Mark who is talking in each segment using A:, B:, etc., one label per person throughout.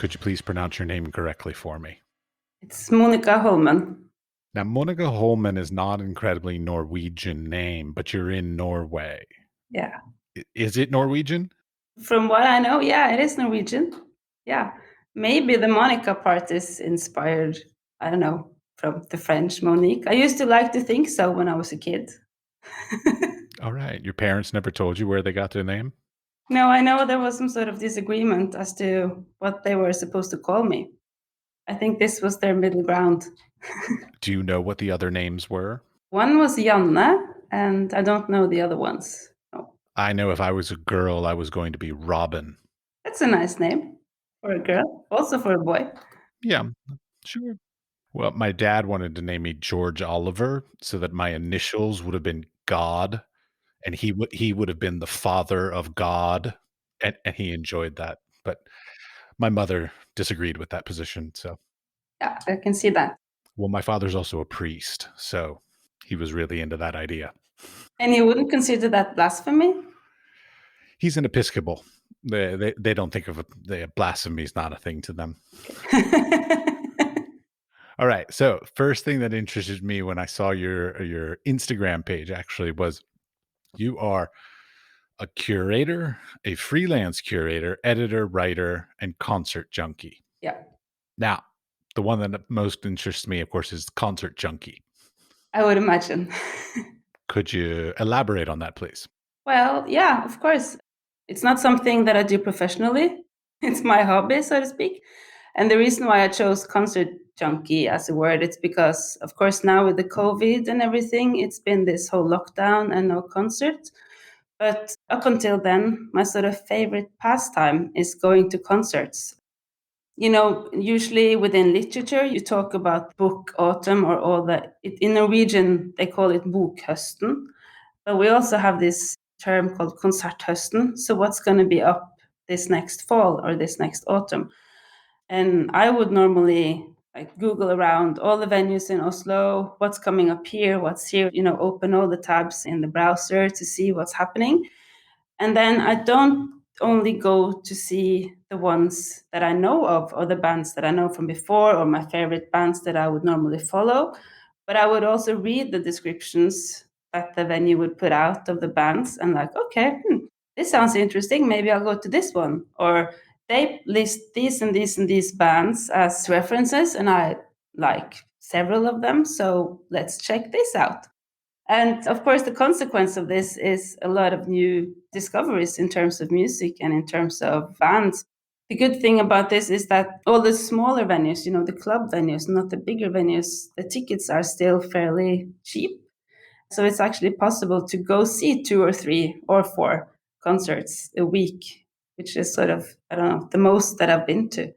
A: Could you please pronounce your name correctly for me?
B: It's Monica Holmen.
A: Now, Monica Holmen is not an incredibly Norwegian name, but you're in Norway.
B: Yeah.
A: Is it Norwegian?
B: From what I know, yeah, it is Norwegian. Yeah. Maybe the Monica part is inspired, I don't know, from the French Monique. I used to like to think so when I was a kid.
A: All right. Your parents never told you where they got their name?
B: No, I know there was some sort of disagreement as to what they were supposed to call me. I think this was their middle ground.
A: Do you know what the other names were?
B: One was Janne, and I don't know the other ones. No.
A: I know if I was a girl, I was going to be Robin.
B: That's a nice name for a girl, also for a boy.
A: Yeah, sure. Well, my dad wanted to name me George Oliver so that my initials would have been God, and he would have been the father of God, and he enjoyed that. But my mother disagreed with that position. So,
B: Yeah, I can see that.
A: well, my father's also a priest, so he was really into that idea.
B: And you wouldn't consider that blasphemy?
A: He's an Episcopal. They don't think of the blasphemy is not a thing to them. All right. So first thing that interested me when I saw your Instagram page actually was you are a curator, a freelance curator, editor, writer, and concert junkie.
B: Yeah.
A: Now, the one that most interests me, of course, is concert junkie.
B: I would imagine.
A: Could you elaborate on that, please?
B: Well, yeah, of course. It's not something that I do professionally. It's my hobby, so to speak. And the reason why I chose concert junkie as a word, it's because, of course, now with the COVID and everything, it's been this whole lockdown and no concert. But up until then, my sort of favorite pastime is going to concerts. You know, usually within literature, you talk about book autumn or all that. In Norwegian, they call it bokhøsten. But we also have this term called konserthøsten. So what's going to be up this next fall or this next autumn? And I would normally like Google around all the venues in Oslo, what's coming up here, what's here, open all the tabs in the browser to see what's happening. And then I don't only go to see the ones that I know of or the bands that I know from before or my favorite bands that I would normally follow, but I would also read the descriptions that the venue would put out of the bands and like, okay, this sounds interesting. Maybe I'll go to this one. Or they list these and these and these bands as references, and I like several of them. So let's check this out. And of course, the consequence of this is a lot of new discoveries in terms of music and in terms of bands. The good thing about this is that all the smaller venues, the club venues, not the bigger venues, the tickets are still fairly cheap. So it's actually possible to go see 2 or 3 or 4 concerts a week, which is sort of, I don't know, the most that I've been to.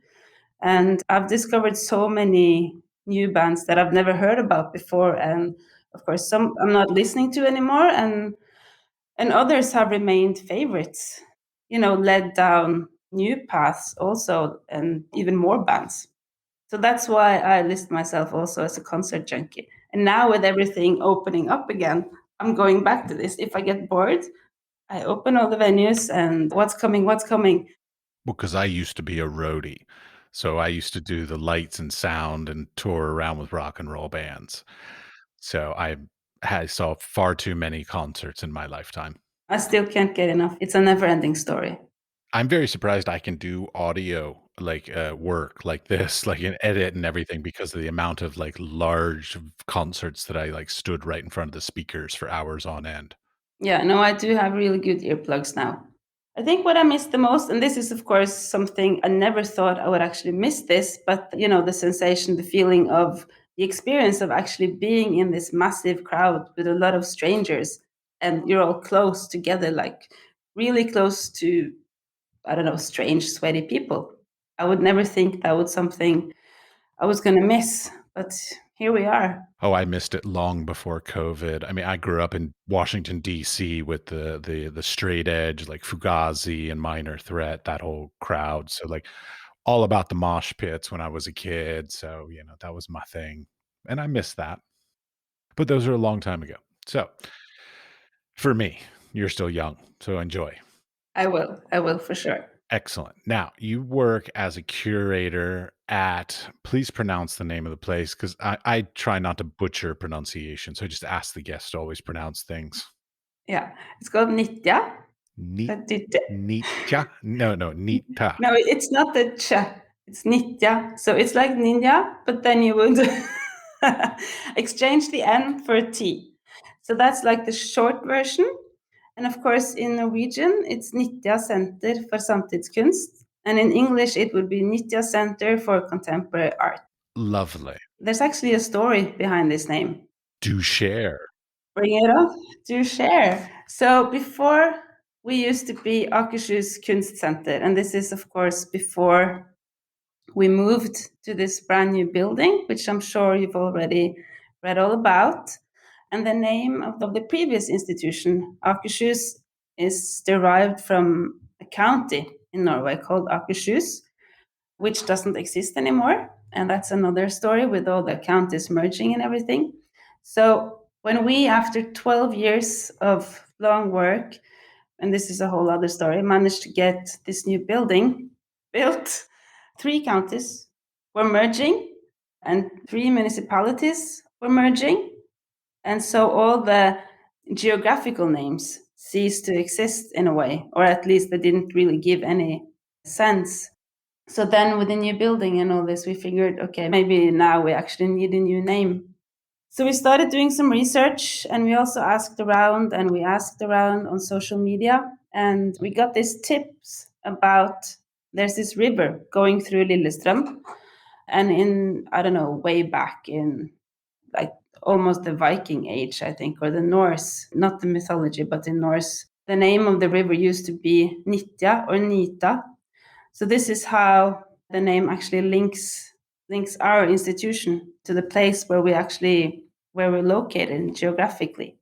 B: And I've discovered so many new bands that I've never heard about before. And of course, some I'm not listening to anymore, and others have remained favorites. Led down new paths also, and even more bands. So that's why I list myself also as a concert junkie. And now with everything opening up again, I'm going back to this. If I get bored, I open all the venues and what's coming.
A: Well, because I used to be a roadie. So I used to do the lights and sound and tour around with rock and roll bands. So I saw far too many concerts in my lifetime.
B: I still can't get enough. It's a never-ending story.
A: I'm very surprised I can do audio like work like this, like an edit and everything because of the amount of like large concerts that I like stood right in front of the speakers for hours on end.
B: Yeah, no, I do have really good earplugs now. I think what I miss the most, and this is of course something I never thought I would actually miss this, but the sensation, the feeling of the experience of actually being in this massive crowd with a lot of strangers and you're all close together, like really close to, I don't know, strange, sweaty people. I would never think that was something I was going to miss, but here we are.
A: Oh, I missed it long before COVID. I mean, I grew up in Washington, D.C. with the straight edge, like Fugazi and Minor Threat, that whole crowd. So like all about the mosh pits when I was a kid. So, that was my thing. And I miss that. But those are a long time ago. So for me, you're still young. So enjoy.
B: I will for sure.
A: Excellent. Now, you work as a curator at please pronounce the name of the place because I try not to butcher pronunciation. So I just ask the guests to always pronounce things.
B: Yeah, it's called Nitja.
A: Ni Nitja? No, no, Nita.
B: No, it's not the ch. It's Nitya. So it's like ninja, but then you would exchange the N for a T. So that's like the short version. And of course, in Norwegian, it's Nitja Center for Samtidskunst. And in English, it would be Nitja Center for Contemporary Art.
A: Lovely.
B: There's actually a story behind this name.
A: Do share.
B: Bring it up to share. So before we used to be Akershus Kunstsenter, and this is of course before we moved to this brand new building, which I'm sure you've already read all about. And the name of the previous institution, Akershus, is derived from a county in Norway called Akershus, which doesn't exist anymore. And that's another story with all the counties merging and everything. So when we, after 12 years of long work, and this is a whole other story, managed to get this new building built, three counties were merging and three municipalities were merging. And so all the geographical names ceased to exist in a way, or at least they didn't really give any sense. So then with the new building and all this, we figured, okay, maybe now we actually need a new name. So we started doing some research and we also asked around and we asked around on social media and we got these tips about there's this river going through Lillestrøm and in, I don't know, way back in like almost the Viking age, I think, or the Norse, not the mythology, but in Norse, the name of the river used to be Nitja or Nita. So this is how the name actually links our institution to the place where we're located geographically.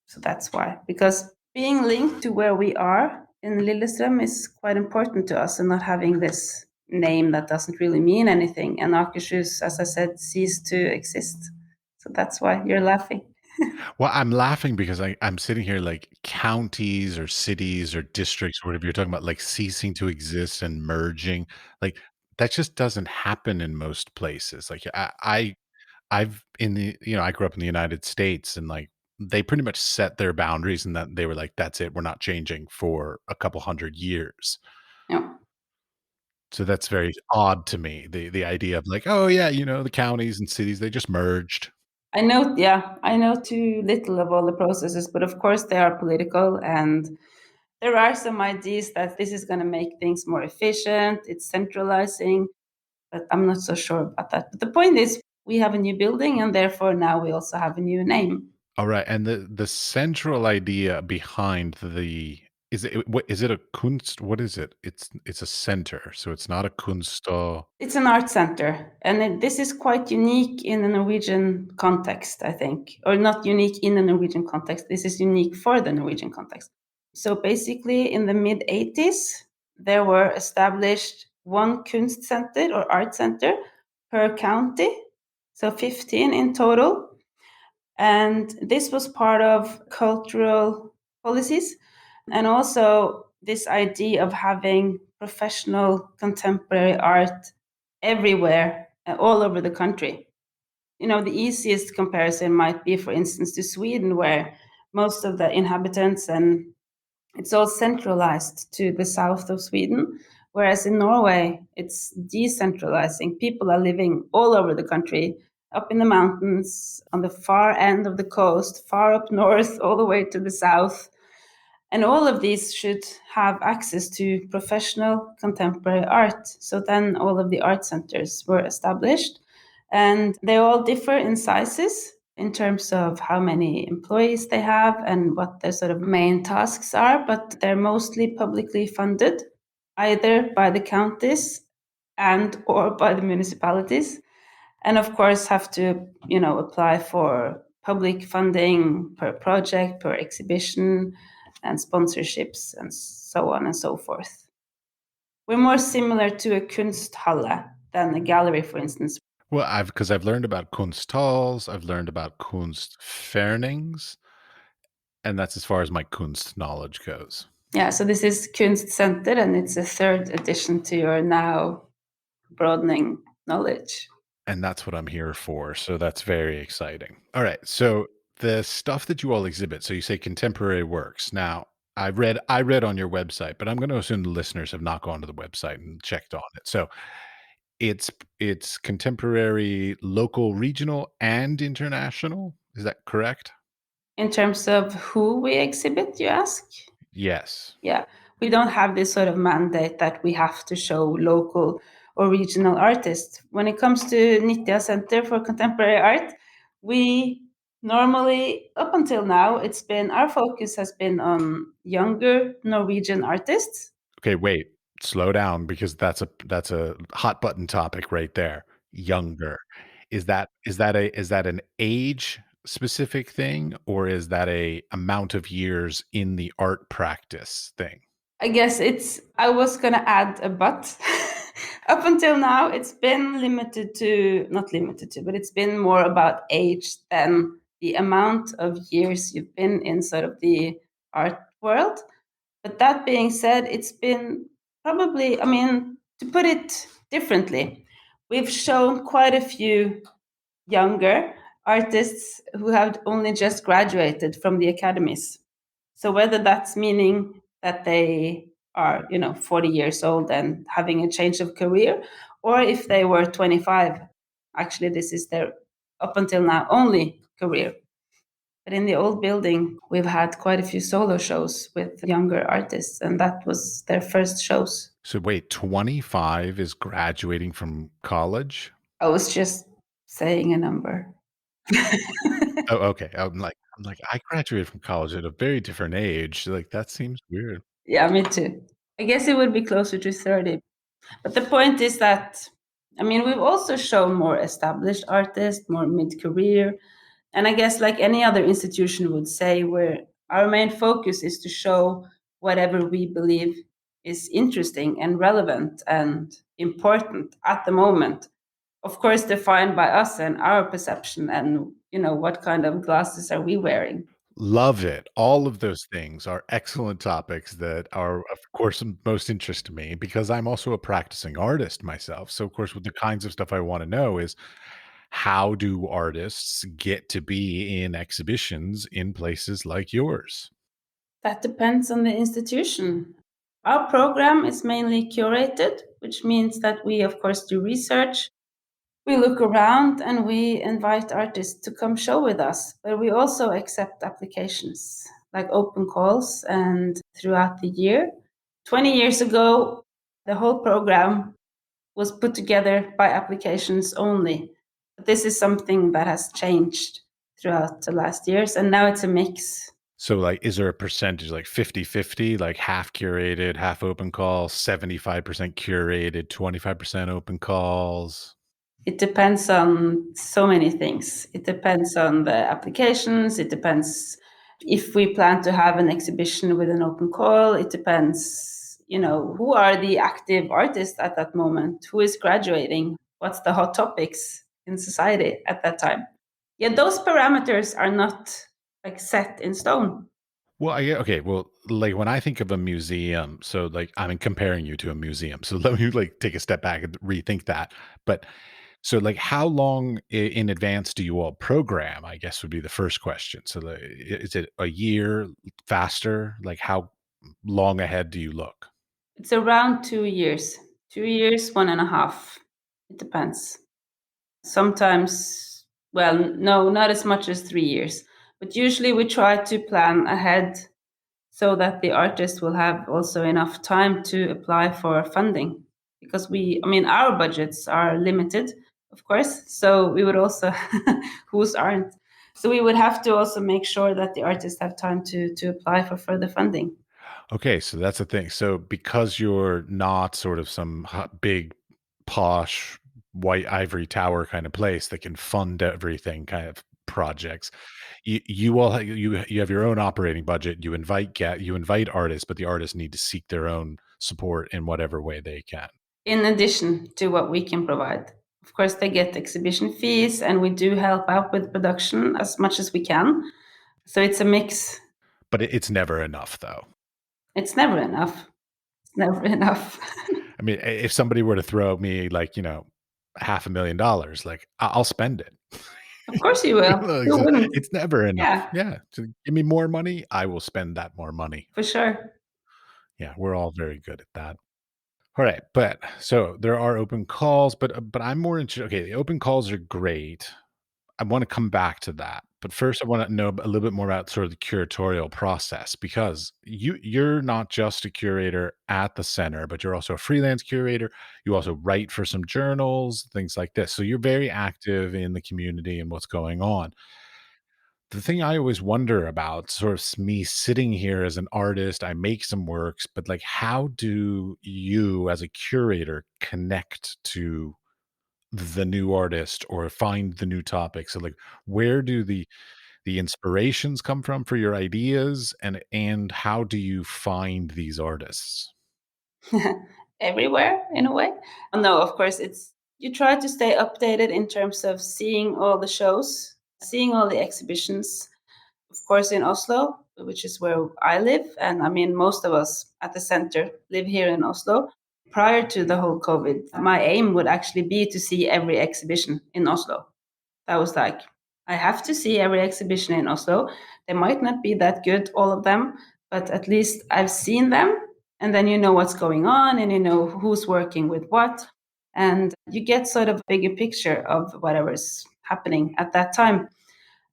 B: So that's why, because being linked to where we are in Lillestrøm is quite important to us, and not having this name that doesn't really mean anything. And Akershus, as I said, ceased to exist. So that's why you're laughing.
A: Well, I'm laughing because I'm sitting here like counties or cities or districts, or whatever you're talking about, like ceasing to exist and merging. Like that just doesn't happen in most places. Like I've in the I grew up in the United States and like they pretty much set their boundaries and that they were like, that's it, we're not changing for a couple hundred years.
B: Yeah.
A: So that's very odd to me. The idea of like, oh yeah, the counties and cities, they just merged.
B: I know too little of all the processes, but of course they are political and there are some ideas that this is going to make things more efficient, it's centralizing, but I'm not so sure about that. But the point is, we have a new building and therefore now we also have a new name.
A: All right, and the central idea behind the is it a Kunst? What is it? It's a center, so it's not a Kunst.
B: It's an art center, and this is quite unique in the Norwegian context, I think, or not unique in the Norwegian context. This is unique for the Norwegian context. So basically, in the mid 80s, there were established one Kunst center or art center per county, so 15 in total. And this was part of cultural policies and also this idea of having professional contemporary art everywhere, all over the country. The easiest comparison might be, for instance, to Sweden, where most of the inhabitants and it's all centralized to the south of Sweden. Whereas in Norway, it's decentralizing. People are living all over the country, up in the mountains, on the far end of the coast, far up north, all the way to the south. And all of these should have access to professional contemporary art. So then all of the art centers were established, and they all differ in sizes in terms of how many employees they have and what their sort of main tasks are, but they're mostly publicly funded, either by the counties and or by the municipalities, and of course have to apply for public funding per project, per exhibition, and sponsorships and so on and so forth. We're more similar to a Kunsthalle than a gallery, for instance.
A: Well, I've learned about Kunsthalls, I've learned about Kunstfernings, and that's as far as my Kunst knowledge goes.
B: Yeah, so this is Kunstcenter, and it's a third addition to your now broadening knowledge.
A: And that's what I'm here for. So that's very exciting. All right. So the stuff that you all exhibit, so you say contemporary works. Now, I read on your website, but I'm going to assume the listeners have not gone to the website and checked on it. So it's it's contemporary, local, regional, and international. Is that correct?
B: In terms of who we exhibit, you ask?
A: Yes.
B: Yeah, we don't have this sort of mandate that we have to show local or regional artists. When it comes to Nitja Center for Contemporary Art, we normally, up until now, it's been our focus has been on younger Norwegian artists.
A: Okay, wait. Slow down because that's a hot button topic right there. Younger. Is that an age specific thing, or is that a amount of years in the art practice thing?
B: I guess I was going to add a but. Up until now, it's been not limited to, but it's been more about age than the amount of years you've been in sort of the art world. But that being said, it's been probably, I mean, to put it differently, we've shown quite a few younger artists who have only just graduated from the academies. So whether that's meaning that they are, 40 years old and having a change of career, or if they were 25, actually this is their up until now only career. But in the old building, we've had quite a few solo shows with younger artists, and that was their first shows.
A: So wait, 25 is graduating from college?
B: I was just saying a number.
A: Oh, okay. I'm like, I graduated from college at a very different age. Like, that seems weird.
B: Yeah, me too. I guess it would be closer to 30. But the point is that, I mean, we've also shown more established artists, more mid career. And I guess, like any other institution would say, where our main focus is to show whatever we believe is interesting and relevant and important at the moment. Of course, defined by us and our perception, and what kind of glasses are we wearing.
A: Love it. All of those things are excellent topics that are, of course, most interest to me because I'm also a practicing artist myself. So, of course, with the kinds of stuff I want to know is how do artists get to be in exhibitions in places like yours?
B: That depends on the institution. Our program is mainly curated, which means that we, of course, do research. We look around and we invite artists to come show with us, but we also accept applications like open calls and throughout the year. 20 years ago, the whole program was put together by applications only. But this is something that has changed throughout the last years, and now it's a mix.
A: So, like, is there a percentage like 50-50, like half curated, half open calls, 75% curated, 25% open calls?
B: It depends on so many things. It depends on the applications. It depends if we plan to have an exhibition with an open call. It depends, who are the active artists at that moment? Who is graduating? What's the hot topics in society at that time? Yeah, those parameters are not like set in stone.
A: Well, okay. Well, like when I think of a museum, so like I'm comparing you to a museum. So let me like take a step back and rethink that. But so like how long in advance do you all program? I guess would be the first question. So like, is it a year faster? Like how long ahead do you look?
B: It's around 2 years, 2 years, 1.5. It depends. Sometimes, well, no, not as much as 3 years, but usually we try to plan ahead so that the artist will have also enough time to apply for funding, because I mean, our budgets are limited, of course, so we would also whose aren't, so we would have to also make sure that the artists have time to apply for further funding.
A: Okay, so that's the thing. So because you're not sort of some big posh white ivory tower kind of place that can fund everything kind of projects, you all you have your own operating budget. You invite artists, but the artists need to seek their own support in whatever way they can.
B: In addition to what we can provide, of course, they get exhibition fees, and we do help out with production as much as we can. So it's a mix.
A: But it's never enough though.
B: It's never enough. It's never enough.
A: I mean, if somebody were to throw me like, $500,000, like I'll spend it.
B: Of course you will. Who wouldn't?
A: It's never enough.
B: Yeah,
A: Yeah. So give me more money, I will spend that more money.
B: for sure.
A: Yeah, we're all very good at that. All right, but so there are open calls, but I'm more interested. Okay, the open calls are great. I want to come back to that. But first, I want to know a little bit more about sort of the curatorial process because you're not just a curator at the center, but you're also a freelance curator. You also write for some journals, things like this. So you're very active in the community and what's going on. The thing I always wonder about, sort of me sitting here as an artist, I make some works, but like, how do you as a curator connect to the new artist or find the new topic? So like, where do the inspirations come from for your ideas, and how do you find these artists?
B: Everywhere in a way. No, of course, it's you try to stay updated in terms of seeing all the shows, seeing all the exhibitions. Of course, in Oslo, which is where I live, and I mean, most of us at the center live here in Oslo. Prior to the whole COVID, my aim would actually be to see every exhibition in Oslo. That was like, I have to see every exhibition in Oslo. They might not be that good, all of them, but at least I've seen them. And then you know what's going on and you know who's working with what. And you get sort of a bigger picture of whatever's happening at that time.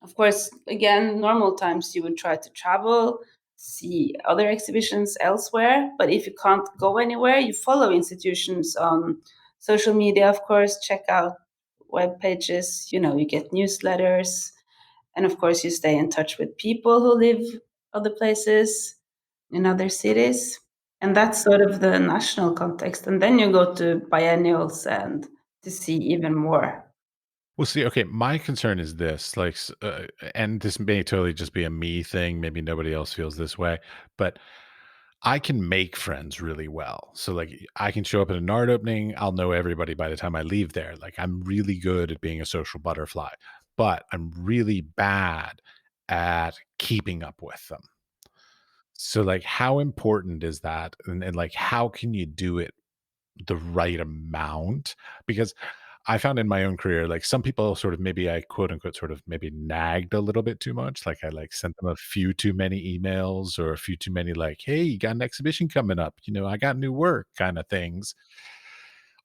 B: Of course, again, normal times you would try to travel, see other exhibitions elsewhere. But if you can't go anywhere, you follow institutions on social media, of course, check out web pages, you get newsletters. And of course, you stay in touch with people who live other places in other cities. And that's sort of the national context. And then you go to biennials and to see even more.
A: Well, see, okay, my concern is this, like, and this may totally just be a me thing. Maybe nobody else feels this way, but I can make friends really well. So, like, I can show up at an art opening. I'll know everybody by the time I leave there. Like, I'm really good at being a social butterfly, but I'm really bad at keeping up with them. So, like, how important is that? And like, how can you do it the right amount? Because I found in my own career, like some people sort of maybe I quote unquote sort of maybe nagged a little bit too much. Like I like sent them a few too many emails or a few too many like, hey, you got an exhibition coming up, I got new work kind of things.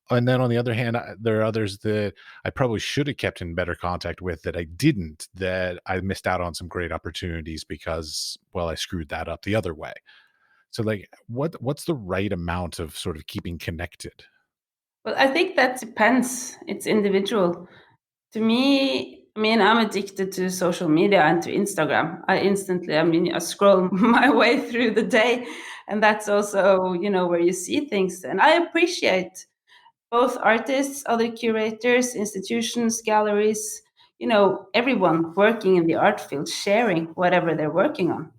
A: And then on the other hand, there are others that I probably should have kept in better contact with that I didn't, that I missed out on some great opportunities because, well, I screwed that up the other way. So like what's the right amount of sort of keeping connected?
B: Well, I think that depends. It's individual. To me, I mean, I'm addicted to social media and to Instagram. I scroll my way through the day. And that's also, where you see things. And I appreciate both artists, other curators, institutions, galleries, everyone working in the art field sharing whatever they're working on,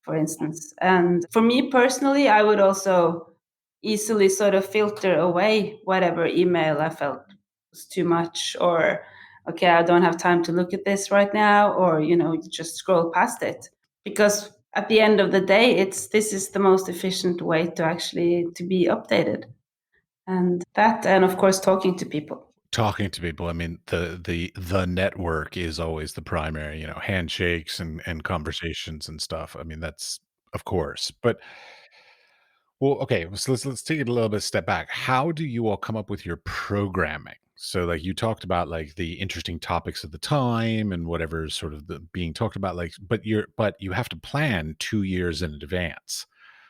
B: for instance. And for me personally, I would also easily sort of filter away whatever email I felt was too much, or okay, I don't have time to look at this right now, or you just scroll past it. Because at the end of the day, this is the most efficient way to actually to be updated. And of course talking to people.
A: Talking to people, I mean, the network is always the primary, handshakes and conversations and stuff. I mean, that's of course. But well, okay, so let's take it a little bit step back. How do you all come up with your programming? So like you talked about like the interesting topics of the time and whatever's sort of the being talked about, like, but you have to plan 2 years in advance.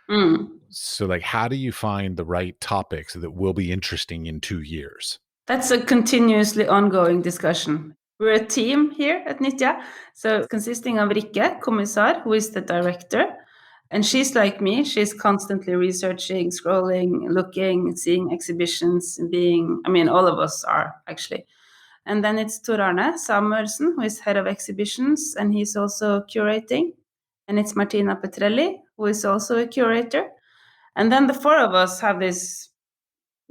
B: Mm.
A: So like how do you find the right topics that will be interesting in 2 years?
B: That's a continuously ongoing discussion. We're a team here at Nitja, so it's consisting of Rikke Komissar, who is the director, and she's like me. She's constantly researching, scrolling, looking, seeing exhibitions, all of us are actually. And then it's Tor Arne Samuelsen, who is head of exhibitions, and he's also curating. And it's Martina Petrelli, who is also a curator. And then the four of us have this,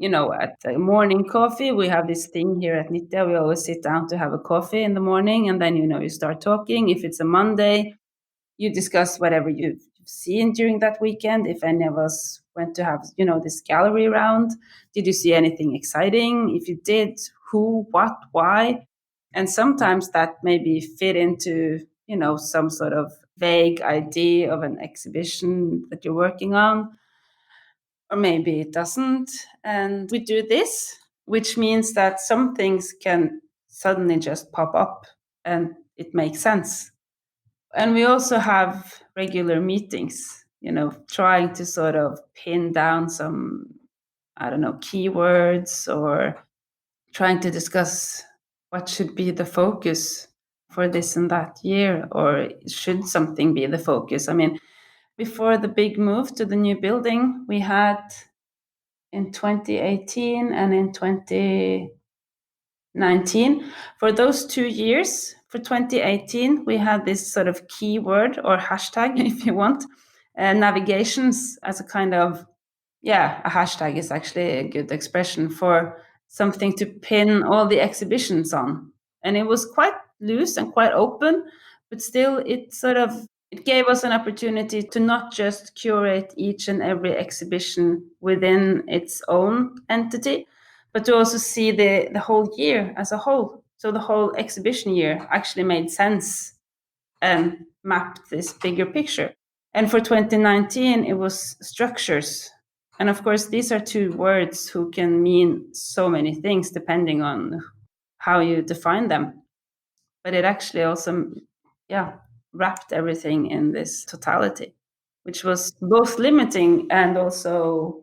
B: at the morning coffee, we have this thing here at Nitya. We always sit down to have a coffee in the morning, and then, you start talking. If it's a Monday, you discuss whatever you've seen during that weekend, if any of us went to have, this gallery round. Did you see anything exciting? If you did, who, what, why? And sometimes that maybe fit into, some sort of vague idea of an exhibition that you're working on, or maybe it doesn't. And we do this, which means that some things can suddenly just pop up and it makes sense. And we also have regular meetings, trying to sort of pin down some, I don't know, keywords, or trying to discuss what should be the focus for this and that year, or should something be the focus? I mean, before the big move to the new building, we had in 2018 and in 2019, for those 2 years, for 2018, we had this sort of keyword or hashtag, if you want, navigations as a kind of, yeah, a hashtag is actually a good expression for something to pin all the exhibitions on. And it was quite loose and quite open, but still it gave us an opportunity to not just curate each and every exhibition within its own entity, but to also see the whole year as a whole. So the whole exhibition year actually made sense and mapped this bigger picture. And for 2019, it was structures. And of course, these are two words who can mean so many things depending on how you define them. But it actually also, yeah, wrapped everything in this totality, which was both limiting and also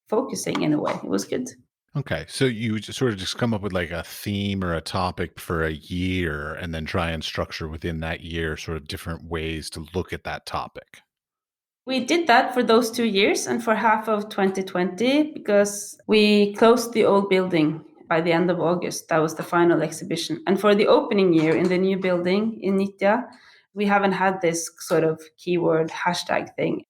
B: focusing in a way. It was good.
A: Okay, so you just sort of just come up with like a theme or a topic for a year and then try and structure within that year sort of different ways to look at that topic.
B: We did that for those 2 years and for half of 2020 because we closed the old building by the end of August. That was the final exhibition. And for the opening year in the new building in Nitja, we haven't had this sort of keyword hashtag thing.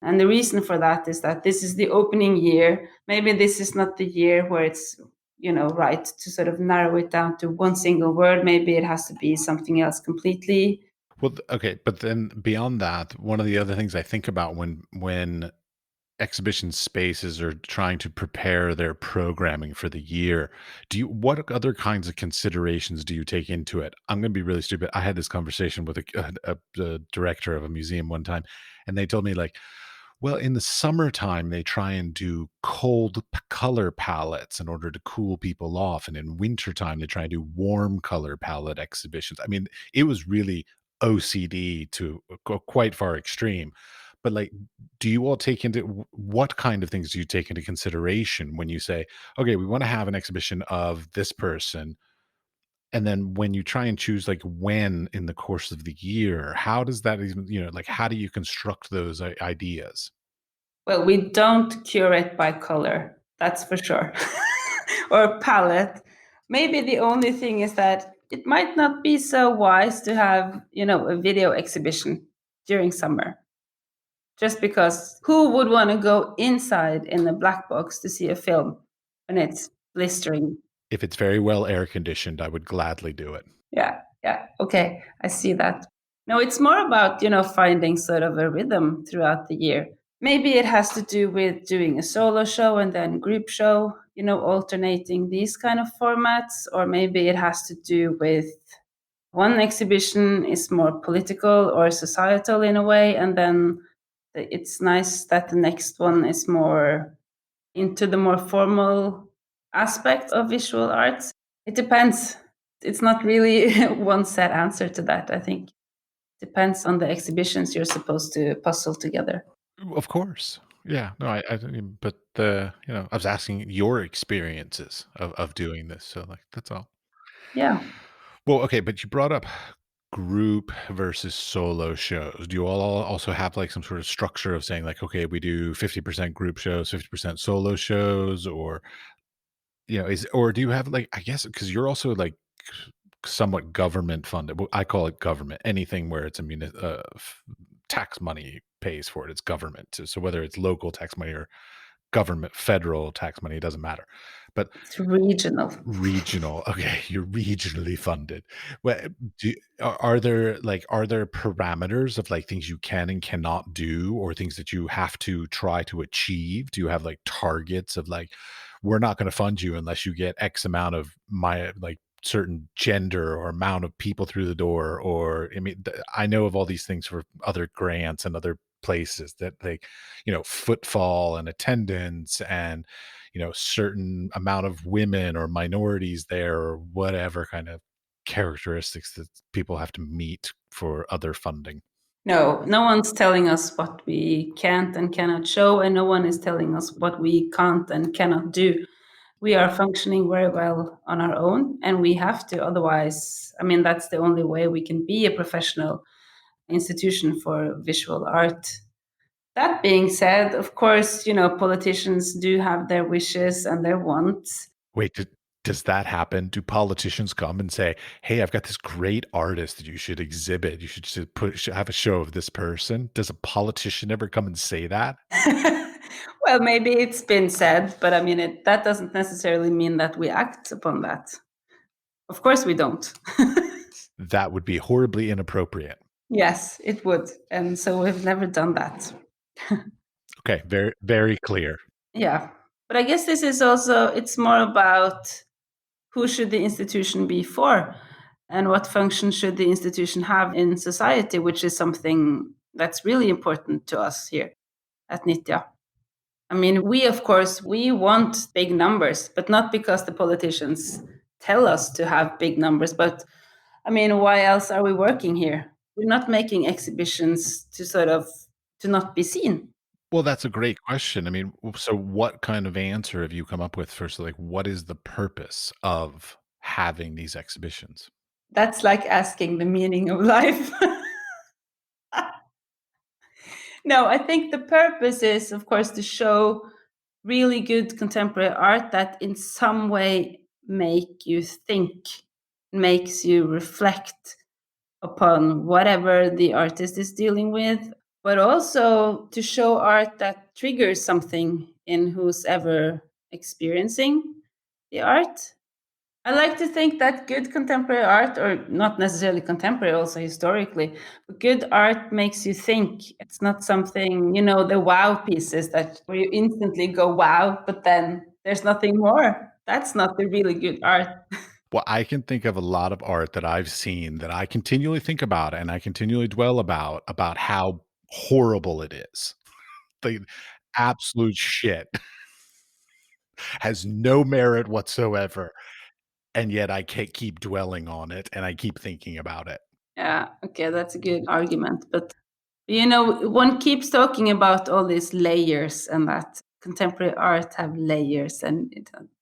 B: And the reason for that is that this is the opening year. Maybe this is not the year where it's, right to sort of narrow it down to one single word. Maybe it has to be something else completely.
A: Well, okay, but then beyond that, one of the other things I think about when exhibition spaces are trying to prepare their programming for the year, what other kinds of considerations do you take into it? I'm going to be really stupid. I had this conversation with a director of a museum one time, and they told me like, well, in the summertime, they try and do cold color palettes in order to cool people off. And in wintertime, they try and do warm color palette exhibitions. I mean, it was really OCD to go quite far extreme. But like, do you all take into what kind of things do you take into consideration when you say, okay, we want to have an exhibition of this person? And then when you try and choose like when in the course of the year, how does that even, like, how do you construct those ideas?
B: Well, we don't curate by color, that's for sure, or palette. Maybe the only thing is that it might not be so wise to have, a video exhibition during summer. Just because who would want to go inside in a black box to see a film when it's blistering?
A: If it's very well air conditioned, I would gladly do it.
B: Yeah, yeah. Okay, I see that. No, it's more about, finding sort of a rhythm throughout the year. Maybe it has to do with doing a solo show and then group show, alternating these kind of formats, or maybe it has to do with one exhibition is more political or societal in a way, and then it's nice that the next one is more into the more formal aspect of visual arts. It depends. It's not really one set answer to that. I think it depends on the exhibitions you're supposed to puzzle together.
A: Of course. Yeah. No, I mean, but I was asking your experiences of doing this. So like, that's all.
B: Yeah.
A: Well, okay, but you brought up group versus solo shows. Do you all also have like some sort of structure of saying like, okay, we do 50% group shows, 50% solo shows, or or do you have like, I guess because you're also like somewhat government funded. Well, I call it government. Anything where it's tax money pays for it. It's government. So whether it's local tax money or government, federal tax money, it doesn't matter. But
B: It's regional.
A: regional, okay, you're regionally funded. Well, are there parameters of like things you can and cannot do, or things that you have to try to achieve? Do you have like targets of like, we're not going to fund you unless you get X amount of my like certain gender or amount of people through the door? Or I mean, I know of all these things for other grants and other places that they, footfall and attendance and certain amount of women or minorities there, or whatever kind of characteristics that people have to meet for other funding.
B: No, no one's telling us what we can't and cannot show, and no one is telling us what we can't and cannot do. We are functioning very well on our own, and we have to. Otherwise, I mean, that's the only way we can be a professional institution for visual art. That being said, of course, politicians do have their wishes and their wants.
A: Wait, does that happen? Do politicians come and say, "Hey, I've got this great artist that you should exhibit. You should just should have a show of this person"? Does a politician ever come and say that?
B: Well, maybe it's been said, but I mean, that doesn't necessarily mean that we act upon that. Of course, we don't.
A: That would be horribly inappropriate.
B: Yes, it would. And so we've never done that.
A: Okay, very, very clear.
B: Yeah. But I guess this is also, it's more about who should the institution be for and what function should the institution have in society, which is something that's really important to us here at Nitya. I mean, of course, we want big numbers, but not because the politicians tell us to have big numbers. But I mean, why else are we working here? We're not making exhibitions to not be seen.
A: Well, that's a great question. I mean, so what kind of answer have you come up with for, so like, what is the purpose of having these exhibitions?
B: That's like asking the meaning of life. No, I think the purpose is, of course, to show really good contemporary art that in some way make you think, makes you reflect upon whatever the artist is dealing with, but also to show art that triggers something in who's ever experiencing the art. I like to think that good contemporary art, or not necessarily contemporary, also historically, but good art makes you think. It's not something, the wow pieces that where you instantly go wow, but then there's nothing more. That's not the really good art.
A: Well, I can think of a lot of art that I've seen that I continually think about and I continually dwell about how horrible it is. The absolute shit has no merit whatsoever, and yet I can't keep dwelling on it and I keep thinking about it.
B: Yeah, okay, that's a good argument. But one keeps talking about all these layers and that contemporary art have layers and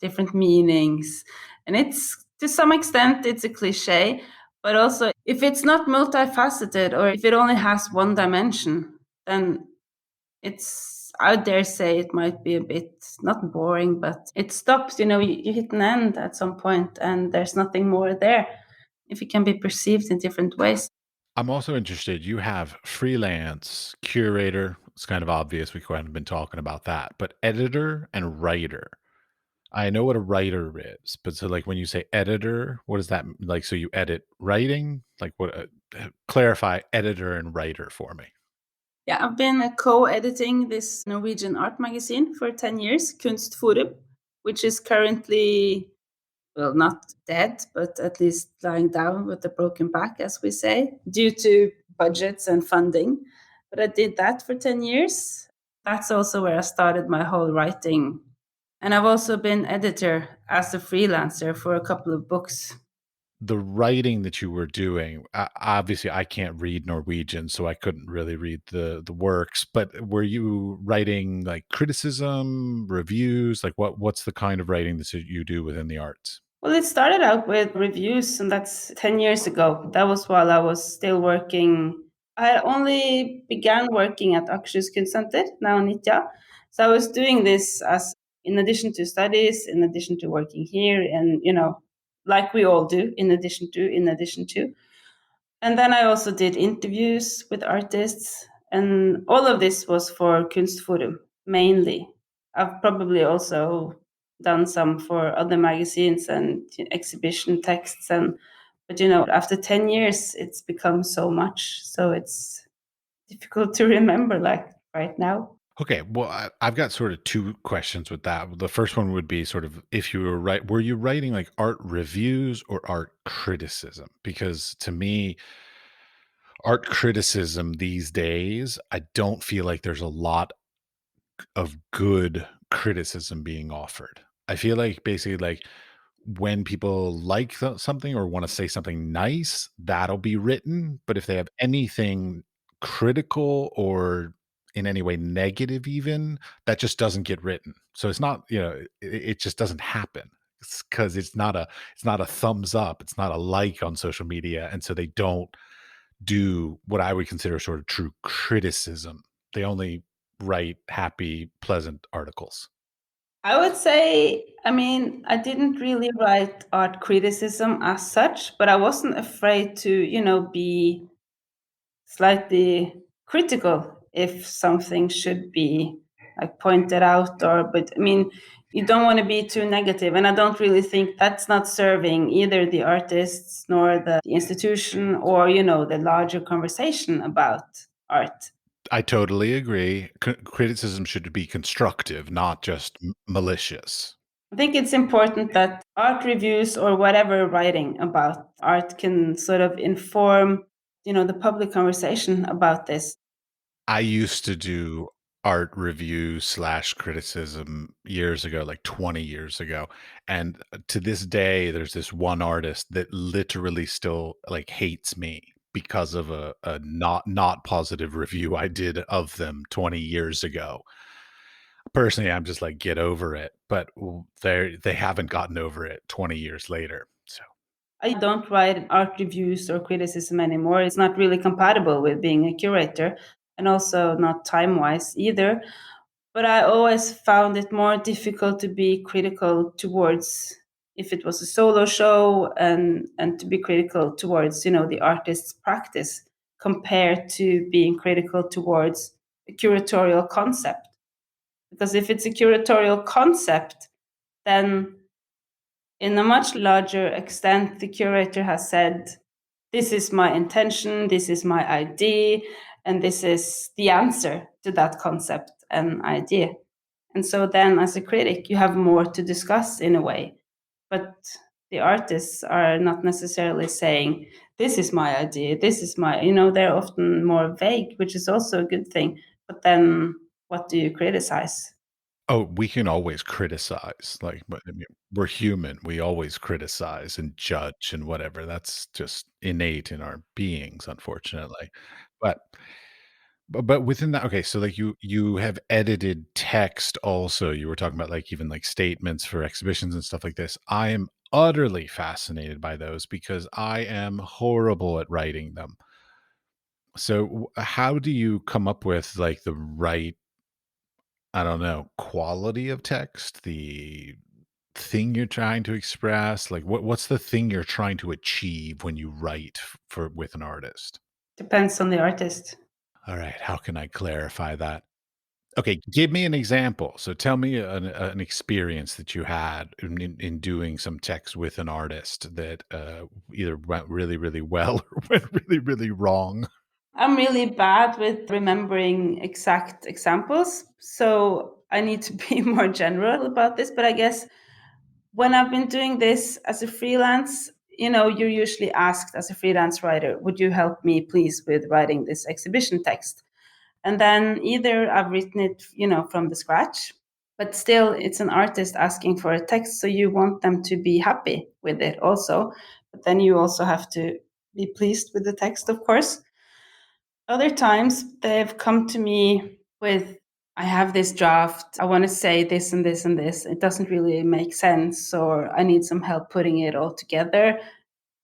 B: different meanings. And it's, to some extent, it's a cliche, but also if it's not multifaceted or if it only has one dimension, then I dare say it might be a bit not boring, but it stops. You hit an end at some point and there's nothing more there if it can be perceived in different ways.
A: I'm also interested, you have freelance, curator, it's kind of obvious, we kind of been talking about that, but editor and writer. I know what a writer is, but so like when you say editor, what does that like? So you edit writing, like what? Clarify editor and writer for me.
B: Yeah, I've been co-editing this Norwegian art magazine for 10 years, Kunstforum, which is currently, well, not dead, but at least lying down with a broken back, as we say, due to budgets and funding. But I did that for 10 years. That's also where I started my whole writing. And I've also been editor as a freelancer for a couple of books.
A: The writing that you were doing, obviously, I can't read Norwegian, so I couldn't really read the works. But were you writing like criticism, reviews? Like what's the kind of writing that you do within the arts?
B: Well, it started out with reviews, and that's 10 years ago. That was while I was still working. I only began working at Akershus Kunstsenter, now Nitja. So I was doing this as in addition to studies, in addition to working here, and like we all do, in addition to. And then I also did interviews with artists, and all of this was for Kunstforum mainly. I've probably also done some for other magazines and exhibition texts, but after 10 years it's become so much, so it's difficult to remember like right now.
A: Okay, well, I've got sort of two questions with that. The first one would be sort of if you were you writing like art reviews or art criticism? Because to me, art criticism these days, I don't feel like there's a lot of good criticism being offered. I feel like basically like when people like something or want to say something nice, that'll be written. But if they have anything critical or in any way negative, even that just doesn't get written. So it's not, it just doesn't happen. Because it's not a thumbs up, it's not a like on social media, and so they don't do what I would consider sort of true criticism. They only write happy, pleasant articles.
B: I would say, I mean, I didn't really write art criticism as such, but I wasn't afraid to, be slightly critical if something should be like pointed out, but I mean, you don't want to be too negative, and I don't really think that's not serving either the artists nor the institution, or the larger conversation about art.
A: I totally agree. Criticism should be constructive, not just malicious.
B: I think it's important that art reviews or whatever writing about art can sort of inform, the public conversation about this.
A: I used to do art review slash criticism years ago, like 20 years ago. And to this day, there's this one artist that literally still like hates me because of a not positive review I did of them 20 years ago. Personally, I'm just like, get over it. But they haven't gotten over it 20 years later. So
B: I don't write art reviews or criticism anymore. It's not really compatible with being a curator, and also not time wise either. But I always found it more difficult to be critical towards if it was a solo show, and to be critical towards, the artist's practice, compared to being critical towards a curatorial concept. Because if it's a curatorial concept, then in a much larger extent, the curator has said, this is my intention, this is my idea, and this is the answer to that concept and idea. And so then, as a critic, you have more to discuss in a way. But the artists are not necessarily saying, this is my idea, this is my, they're often more vague, which is also a good thing. But then, what do you criticize?
A: oh, we can always criticize, like, but I mean, we're human. We always criticize and judge and whatever. That's just innate in our beings, unfortunately. But but within that, okay, so like you have edited text also. You were talking about like even like statements for exhibitions and stuff like this. I am utterly fascinated by those because I am horrible at writing them. So how do you come up with like the right, I don't know, quality of text, the thing you're trying to express? Like what's the thing you're trying to achieve when you write for with an artist?
B: Depends on the artist.
A: All right, how can I clarify that? Okay, give me an example. So tell me an experience that you had in doing some text with an artist that either went really, really well or went really, really wrong.
B: I'm really bad with remembering exact examples, so I need to be more general about this. But I guess when I've been doing this as a freelance, you're usually asked as a freelance writer, would you help me please with writing this exhibition text? And then either I've written it, from the scratch, but still it's an artist asking for a text, so you want them to be happy with it also. But then you also have to be pleased with the text, of course. Other times they've come to me with, I have this draft, I want to say this and this and this. It doesn't really make sense, or I need some help putting it all together.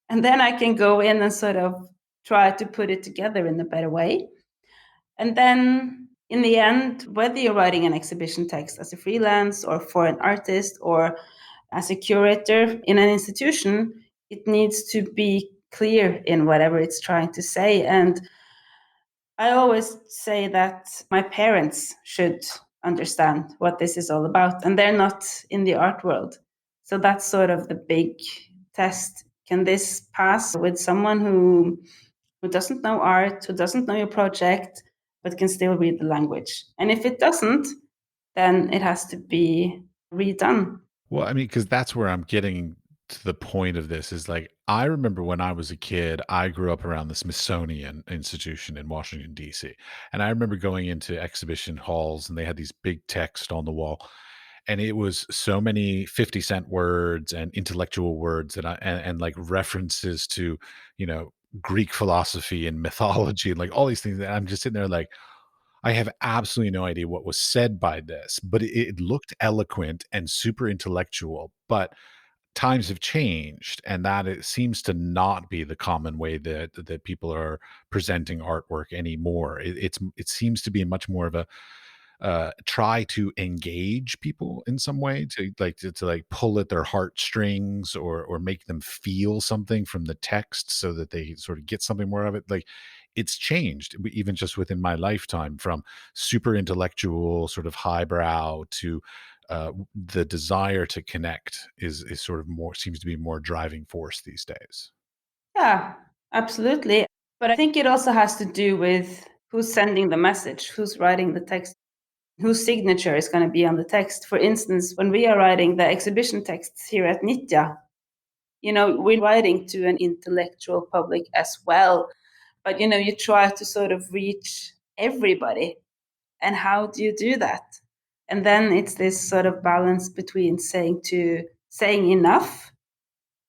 B: And then I can go in and sort of try to put it together in a better way. And then in the end, whether you're writing an exhibition text as a freelance or for an artist or as a curator in an institution, it needs to be clear in whatever it's trying to say. And I always say that my parents should understand what this is all about, and they're not in the art world. So that's sort of the big test. Can this pass with someone who doesn't know art, who doesn't know your project, but can still read the language? And if it doesn't, then it has to be redone.
A: Well, I mean, because that's where I'm getting to the point of this is like, I remember when I was a kid, I grew up around the Smithsonian Institution in Washington, D.C. And I remember going into exhibition halls and they had these big text on the wall. And it was so many 50-cent words and intellectual words and like references to, you know, Greek philosophy and mythology and like all these things that I'm just sitting there like, I have absolutely no idea what was said by this, but it looked eloquent and super intellectual. But times have changed, and that it seems to not be the common way that people are presenting artwork anymore. It seems to be much more of a try to engage people in some way to like pull at their heartstrings or make them feel something from the text so that they sort of get something more of it. Like it's changed even just within my lifetime from super intellectual, sort of highbrow to the desire to connect is sort of more seems to be more driving force these days.
B: Yeah, absolutely. But I think it also has to do with who's sending the message, who's writing the text, whose signature is going to be on the text. For instance, when we are writing the exhibition texts here at Nitja, we're writing to an intellectual public as well. But, you try to sort of reach everybody. And how do you do that? And then it's this sort of balance between saying enough,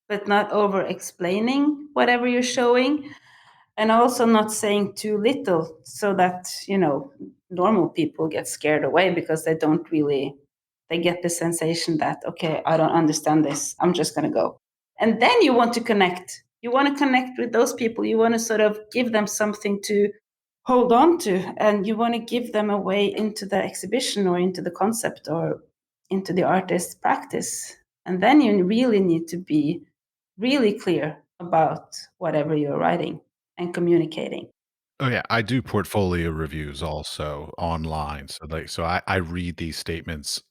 B: but not over explaining whatever you're showing, and also not saying too little so that normal people get scared away because they get the sensation that, okay, I don't understand this, I'm just going to go. And then you want to connect with those people. You want to sort of give them something to hold on to, and you want to give them a way into the exhibition or into the concept or into the artist's practice. And then you really need to be really clear about whatever you're writing and communicating.
A: Oh yeah, I do portfolio reviews also online. So I read these statements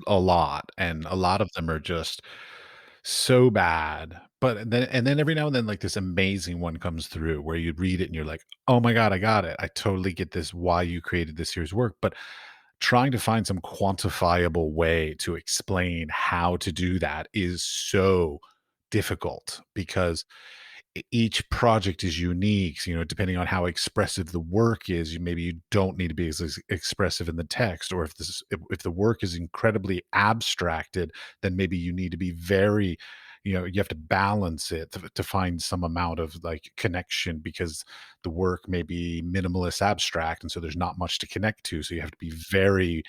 A: a lot, and a lot of them are just so bad. But then every now and then, like, this amazing one comes through where you read it and you're like, "Oh my god, I got it. I totally get this, why you created this year's work." But trying to find some quantifiable way to explain how to do that is so difficult because each project is unique. So, depending on how expressive the work is, maybe you don't need to be as expressive in the text, or if the work is incredibly abstracted, then maybe you need to be very, you have to balance it to find some amount of like connection because the work may be minimalist abstract, and so there's not much to connect to. So you have to be very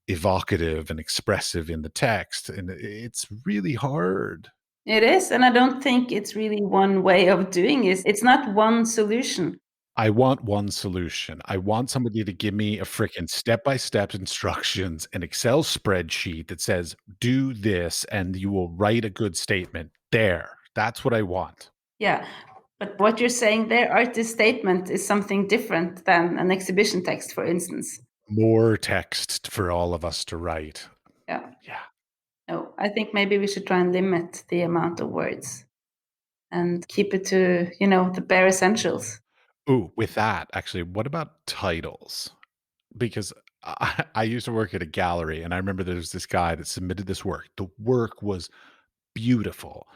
A: evocative and expressive in the text, and it's really hard.
B: It is, and I don't think it's really one way of doing it. It's not one solution.
A: I want one solution. I want somebody to give me a frickin' step-by-step instructions, an Excel spreadsheet that says, "Do this, and you will write a good statement." There. That's what I want.
B: Yeah. But what you're saying there, artist statement, is something different than an exhibition text, for instance.
A: More text for all of us to write.
B: Yeah.
A: Yeah.
B: No, I think maybe we should try and limit the amount of words and keep it to, the bare essentials.
A: Ooh, with that, actually, what about titles? Because I used to work at a gallery, and I remember there was this guy that submitted this work. The work was beautiful.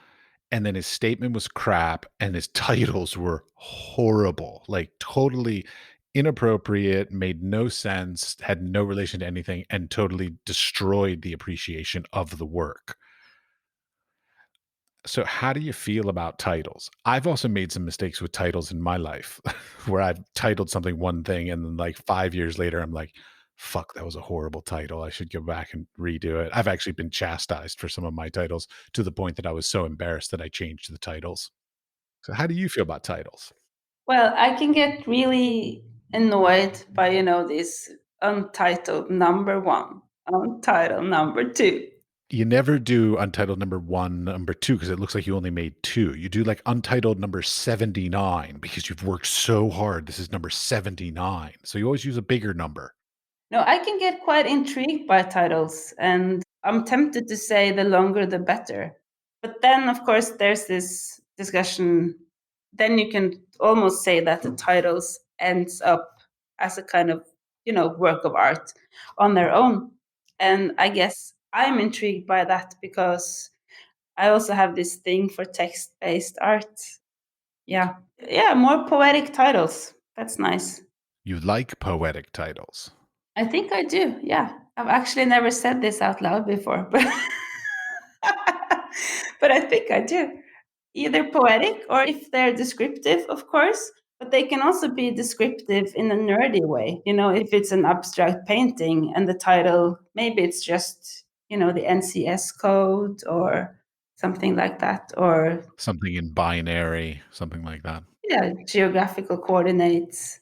A: And then his statement was crap, and his titles were horrible, like totally inappropriate, made no sense, had no relation to anything, and totally destroyed the appreciation of the work. So, how do you feel about titles? I've also made some mistakes with titles in my life where I've titled something one thing, and then like 5 years later, I'm like, fuck, that was a horrible title. I should go back and redo it. I've actually been chastised for some of my titles to the point that I was so embarrassed that I changed the titles. So, how do you feel about titles?
B: Well, I can get really annoyed by, this untitled number one, untitled number two.
A: You never do untitled number one, number two, because it looks like you only made two. You do like untitled number 79 because you've worked so hard. This is number 79. So you always use a bigger number.
B: No, I can get quite intrigued by titles, and I'm tempted to say the longer the better. But then, of course, there's this discussion. Then you can almost say that the titles ends up as a kind of, work of art on their own. And I guess I'm intrigued by that because I also have this thing for text-based art. Yeah. Yeah, more poetic titles. That's nice.
A: You like poetic titles.
B: I think I do. Yeah. I've actually never said this out loud before, but but I think I do. Either poetic or if they're descriptive, of course, but they can also be descriptive in a nerdy way. If it's an abstract painting and the title, maybe it's just, the NCS code or something like that, or
A: Something in binary, something like that.
B: yeah, geographical coordinates.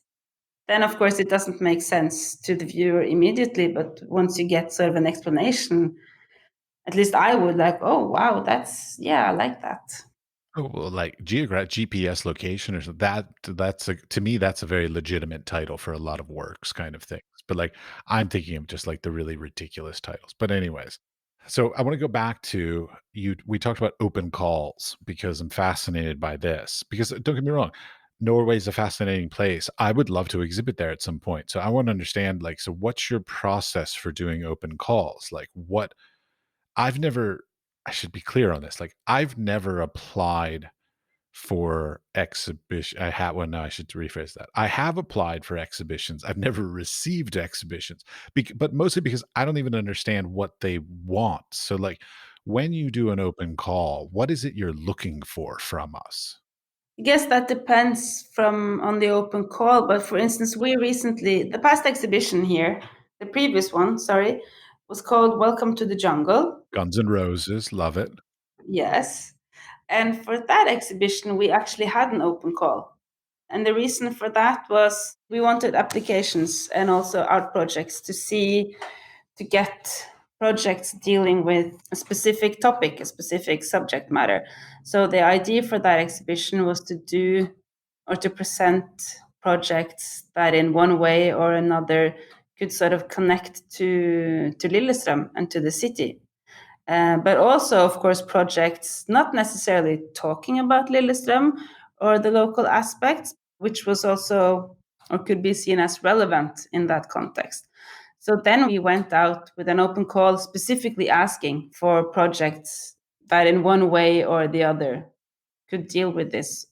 B: Then, of course, it doesn't make sense to the viewer immediately, but once you get sort of an explanation, at least I would like, oh, wow, I like that.
A: Oh, well, like GPS location or that's to me, that's a very legitimate title for a lot of works kind of things. But like I'm thinking of just like the really ridiculous titles. But anyways, so I want to go back to you. We talked about open calls because I'm fascinated by this. Because don't get me wrong, Norway is a fascinating place. I would love to exhibit there at some point. So I want to understand, like, so what's your process for doing open calls? Like, I've never, I should be clear on this. Like, I've never applied for exhibition. I have, well, no, I should rephrase that. I have applied for exhibitions. I've never received exhibitions, but mostly because I don't even understand what they want. So, like, when you do an open call, what is it you're looking for from us?
B: I guess that depends from on the open call. But for instance, we recently, the past exhibition here, the previous one, sorry, was called Welcome to the Jungle.
A: Guns N' Roses, love it.
B: Yes. And for that exhibition, we actually had an open call. And the reason for that was we wanted applications and also art projects to get projects dealing with a specific topic, a specific subject matter. So the idea for that exhibition was to do or to present projects that in one way or another could sort of connect to Lillestrøm and to the city. But also, of course, projects not necessarily talking about Lillestrøm or the local aspects, which was also or could be seen as relevant in that context. So then we went out with an open call specifically asking for projects that in one way or the other could deal with this.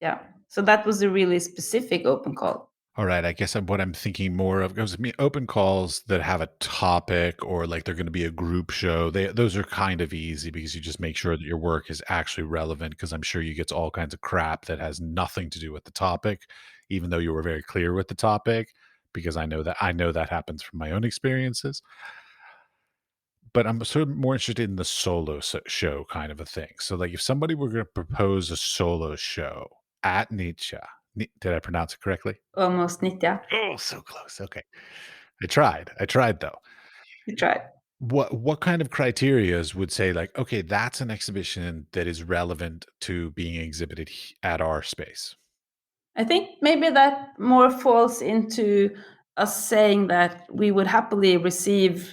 B: Yeah. So that was a really specific open call.
A: All right, I guess what I'm thinking more of goes me open calls that have a topic or like they're going to be a group show. Those are kind of easy because you just make sure that your work is actually relevant because I'm sure you get all kinds of crap that has nothing to do with the topic, even though you were very clear with the topic because I know that happens from my own experiences. But I'm sort of more interested in the solo show kind of a thing. So like if somebody were going to propose a solo show at Nitja, did I pronounce it correctly?
B: Almost Nitya.
A: Oh, so close. Okay. I tried. I tried though.
B: We tried.
A: What kind of criterias would say like, okay, that's an exhibition that is relevant to being exhibited at our space?
B: I think maybe that more falls into us saying that we would happily receive,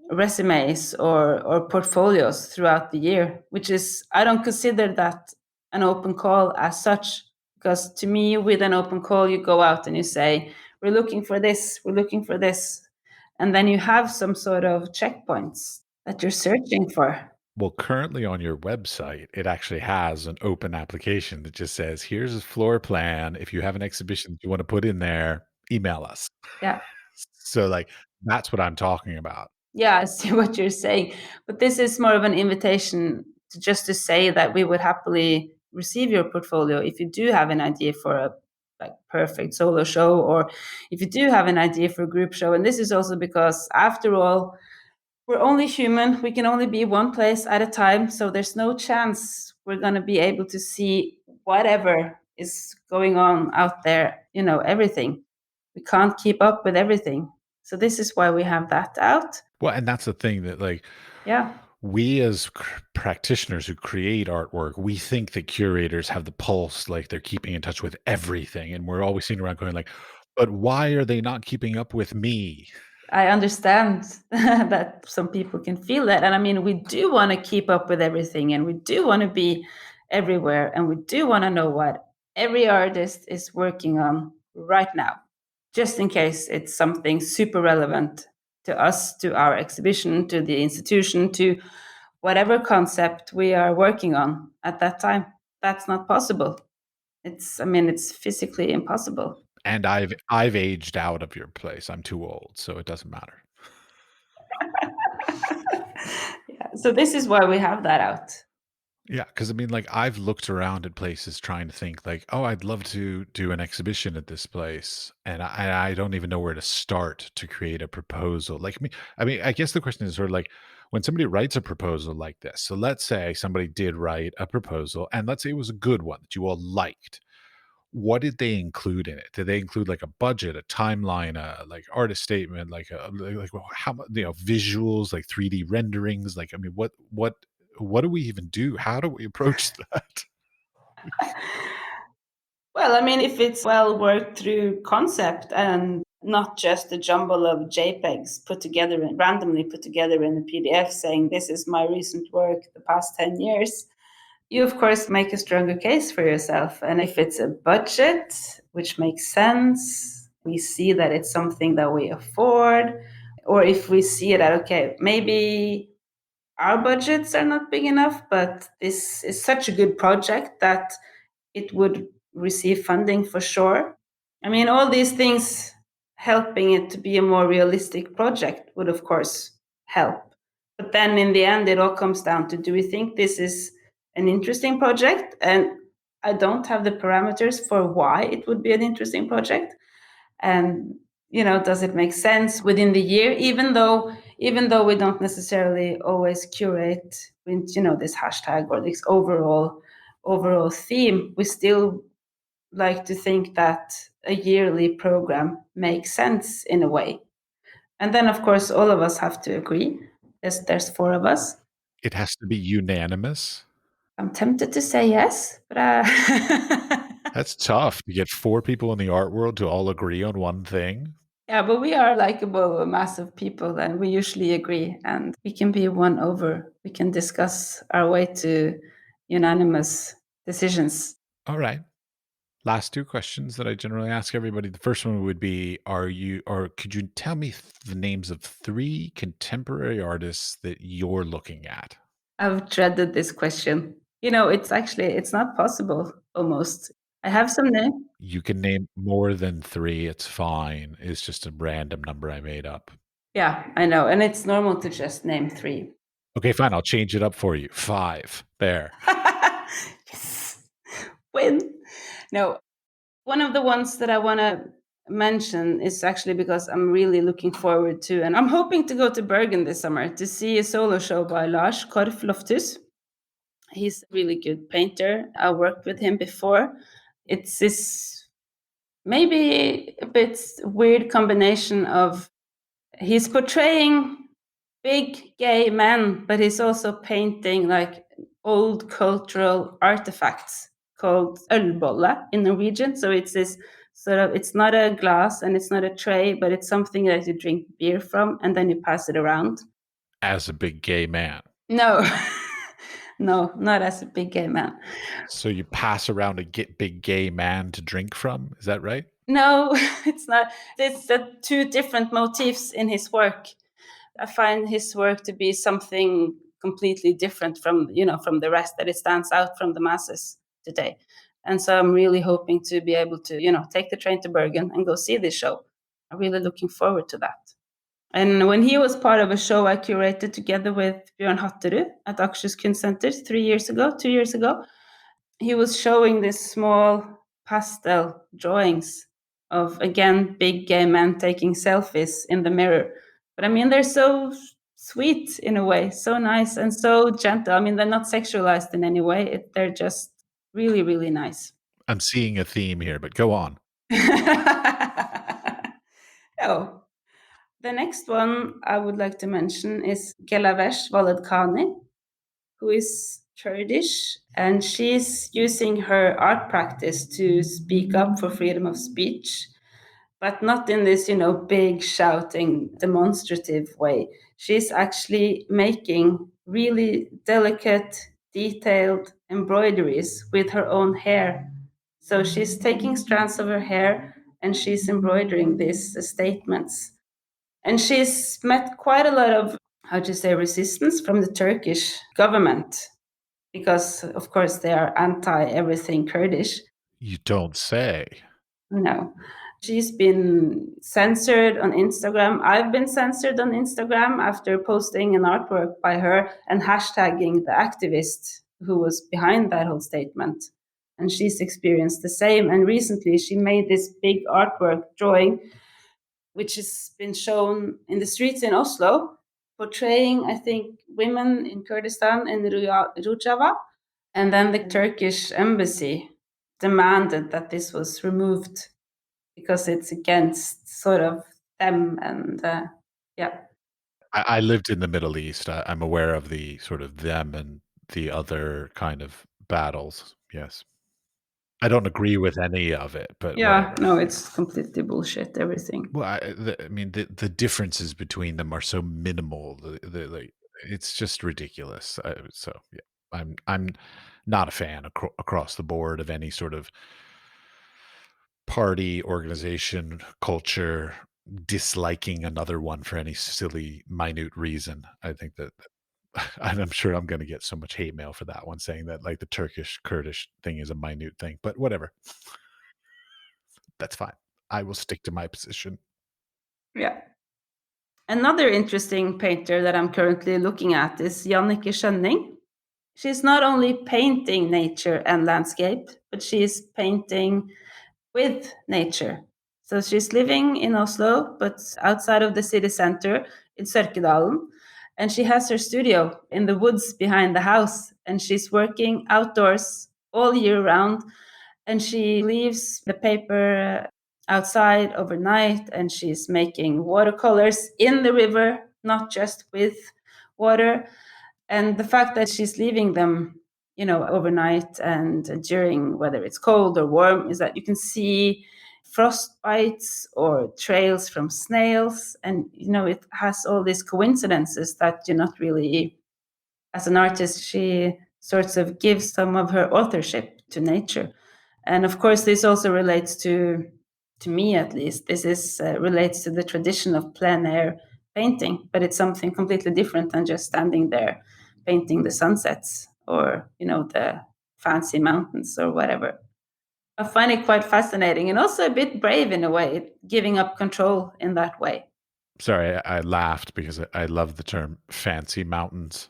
B: resumes or portfolios throughout the year, which is, I don't consider that an open call as such, because to me, with an open call, you go out and you say, we're looking for this, we're looking for this. And then you have some sort of checkpoints that you're searching for.
A: Well, currently on your website, it actually has an open application that just says, here's a floor plan. If you have an exhibition you want to put in there, email us.
B: Yeah.
A: So like that's what I'm talking about.
B: Yeah, I see what you're saying. But this is more of an invitation to just to say that we would happily receive your portfolio if you do have an idea for a like perfect solo show, or if you do have an idea for a group show. And this is also because after all, we're only human. We can only be one place at a time. So there's no chance we're going to be able to see whatever is going on out there, everything. We can't keep up with everything. So this is why we have that out.
A: Well, and that's the thing that like
B: Yeah.
A: we as practitioners who create artwork, we think that curators have the pulse, like they're keeping in touch with everything. And we're always sitting around going like, But why are they not keeping up with me?
B: I understand that some people can feel that. And I mean, we do want to keep up with everything and we do want to be everywhere and we do want to know what every artist is working on right now, just in case it's something super relevant to us, to our exhibition, to the institution, to whatever concept we are working on at that time. That's not possible. It's physically impossible.
A: And I've aged out of your place. I'm too old, so it doesn't matter.
B: Yeah, so this is why we have that out.
A: Yeah, because I mean, like, I've looked around at places trying to think, like, oh, I'd love to do an exhibition at this place, and I don't even know where to start to create a proposal. Like, I guess the question is sort of like when somebody writes a proposal like this. So let's say somebody did write a proposal, and let's say it was a good one that you all liked. What did they include in it? Did they include like a budget, a timeline, a like artist statement, like well, how much, visuals, like 3D renderings? Like, I mean, what do we even do? How do we approach that?
B: Well, I mean, if it's well worked through concept and not just a jumble of JPEGs put together and randomly put together in a PDF saying this is my recent work the past 10 years, you of course make a stronger case for yourself. And if it's a budget, which makes sense, we see that it's something that we afford, or if we see that, okay, maybe our budgets are not big enough, but this is such a good project that it would receive funding for sure. I mean, all these things helping it to be a more realistic project would, of course, help. But then in the end, it all comes down to, do we think this is an interesting project? And I don't have the parameters for why it would be an interesting project. And does it make sense within the year, even though we don't necessarily always curate with this hashtag or this overall theme, we still like to think that a yearly program makes sense in a way. And then of course all of us have to agree. There's four of us.
A: It has to be unanimous.
B: I'm tempted to say yes, but
A: That's tough to get 4 people in the art world to all agree on one thing.
B: yeah, but we are likable, a mass of people, and we usually agree, and we can be won over. We can discuss our way to unanimous decisions.
A: All right. Last 2 questions that I generally ask everybody. The first one would be, could you tell me the names of 3 contemporary artists that you're looking at?
B: I've dreaded this question. It's not possible almost. I have some name.
A: You can name more than 3, it's fine. It's just a random number I made up.
B: Yeah, I know. And it's normal to just name 3.
A: Okay, fine, I'll change it up for you. 5. There.
B: Yes. Win. No, one of the ones that I want to mention is actually because I'm really looking forward to, and I'm hoping to go to Bergen this summer to see a solo show by Lars Korf-Loftus. He's a really good painter. I worked with him before. It's this maybe a bit weird combination of, he's portraying big gay men, but he's also painting like old cultural artifacts called ølbolle in Norwegian. So it's this sort of, it's not a glass and it's not a tray, but it's something that you drink beer from and then you pass it around.
A: As a big gay man.
B: No, no, not as a big gay man.
A: So you pass around a big gay man to drink from? Is that right?
B: No, it's not. It's the 2 different motifs in his work. I find his work to be something completely different from the rest, that it stands out from the masses today. And so I'm really hoping to be able to, take the train to Bergen and go see this show. I'm really looking forward to that. And when he was part of a show I curated together with Bjørn Hatterud at Akershus Kunstsenter 2 years ago, he was showing this small pastel drawings of, again, big gay men taking selfies in the mirror. But I mean, they're so sweet in a way, so nice and so gentle. I mean, they're not sexualized in any way. They're just really, really nice.
A: I'm seeing a theme here, but go on.
B: Oh, the next one I would like to mention is Gelavesh Valedkani, who is Kurdish, and she's using her art practice to speak up for freedom of speech but not in this, big shouting, demonstrative way. She's actually making really delicate, detailed embroideries with her own hair. So she's taking strands of her hair and she's embroidering these statements. And she's met quite a lot of, how to say, resistance from the Turkish government because, of course, they are anti everything Kurdish.
A: You don't say.
B: No. She's been censored on Instagram. I've been censored on Instagram after posting an artwork by her and hashtagging the activist who was behind that whole statement. And she's experienced the same. And recently she made this big artwork drawing, which has been shown in the streets in Oslo, portraying, I think, women in Kurdistan in Rojava. And then the Turkish embassy demanded that this was removed because it's against sort of them and yeah.
A: I lived in the Middle East. I'm aware of the sort of them and the other kind of battles. Yes. I don't agree with any of it, but
B: Yeah,
A: whatever.
B: no, it's completely bullshit, everything.
A: Well, I mean, the differences between them are so minimal. Like, it's just ridiculous. So yeah, I'm not a fan across the board of any sort of party, organization, culture disliking another one for any silly, minute reason. I think that, and I'm sure I'm going to get so much hate mail for that one, saying that like the Turkish Kurdish thing is a minute thing, but whatever. That's fine. I will stick to my position.
B: Yeah. Another interesting painter that I'm currently looking at is Rikke Komissar. She's not only painting nature and landscape, but she's painting with nature. So she's living in Oslo, but outside of the city center in Sørkedalen. And she has her studio in the woods behind the house. And she's working outdoors all year round. And she leaves the paper outside overnight and she's making watercolors in the river, not just with water. And the fact that she's leaving them, overnight and during whether it's cold or warm is that you can see frost bites or trails from snails. And, it has all these coincidences that you're not really, as an artist, she sort of gives some of her authorship to nature. And of course, this also relates to me, at least. This is relates to the tradition of plein air painting, but it's something completely different than just standing there painting the sunsets or the fancy mountains or whatever. I find it quite fascinating and also a bit brave in a way, giving up control in that way.
A: Sorry, I laughed because I love the term fancy mountains.